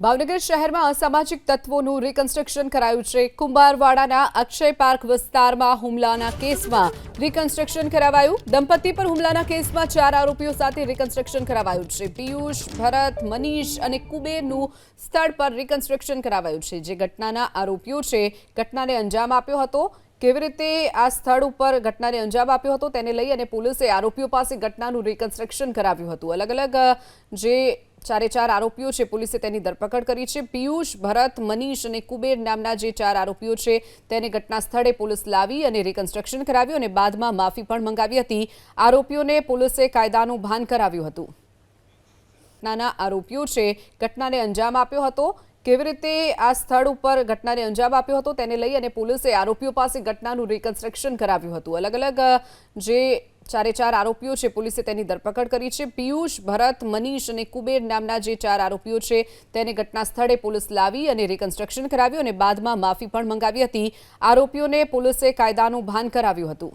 ભાવનગર શહેરમાં અસામાજિક તત્વોનું રિકન્સ્ટ્રક્શન કરાયું છે। કુંભારવાડાના અક્ષય પાર્ક વિસ્તારમાં હુમલાના કેસમાં રિકન્સ્ટ્રક્શન કરાવાયું। દંપતી પર હુમલાના કેસમાં 4 આરોપીઓ સાથે રિકન્સ્ટ્રક્શન કરાવાયું છે। પિયુષ, ભરત, મનીષ અને કુબેરનું સ્થળ પર રિકન્સ્ટ્રક્શન કરાવાયું છે। જે ઘટનાના આરોપીઓ છે, ઘટનાને અંજામ આપ્યો હતો। કેવી રીતે આ સ્થળ ઉપર ઘટનાને અંજામ આપ્યો હતો તેને લઈ અને પોલીસે આરોપીઓ પાસે ઘટનાનું રિકન્સ્ટ્રક્શન કરાવ્યું હતું। અલગ અલગ જે 4 આરોપીઓ છે, પોલીસે તેની ધરપકડ કરી છે। પિયુષ, ભરત, મનીષ અને કુબેર નામના જે 4 આરોપીઓ છે તેને ઘટના સ્થળે પોલીસ લાવી અને રિકન્સ્ટ્રક્શન કરાવ્યું અને બાદમાં માફી પણ મંગાવી હતી। આરોપીઓને પોલીસે કાયદાનું ભાન કરાવ્યું હતું। નાના આરોપીઓ છે, ઘટનાને અંજામ આપ્યો હતો। કેવી રીતે આ સ્થળ ઉપર ઘટનાને અંજામ આપ્યો હતો તેને લઈ અને પોલીસે આરોપીઓ પાસે ઘટનાનું રિકન્સ્ટ્રક્શન કરાવ્યું હતું। અલગ અલગ જે 4 આરોપીઓ છે, પોલીસે તેની ધરપકડ કરી છે। પિયુષ, ભરત, મનીષ અને કુબેર નામના જે 4 આરોપીઓ છે તેને ઘટના સ્થળે પોલીસ લાવી અને રિકન્સ્ટ્રક્શન કરાવ્યું અને બાદમાં માફી પણ મંગાવી હતી। આરોપીઓને પોલીસે કાયદાનું ભાન કરાવ્યું હતું।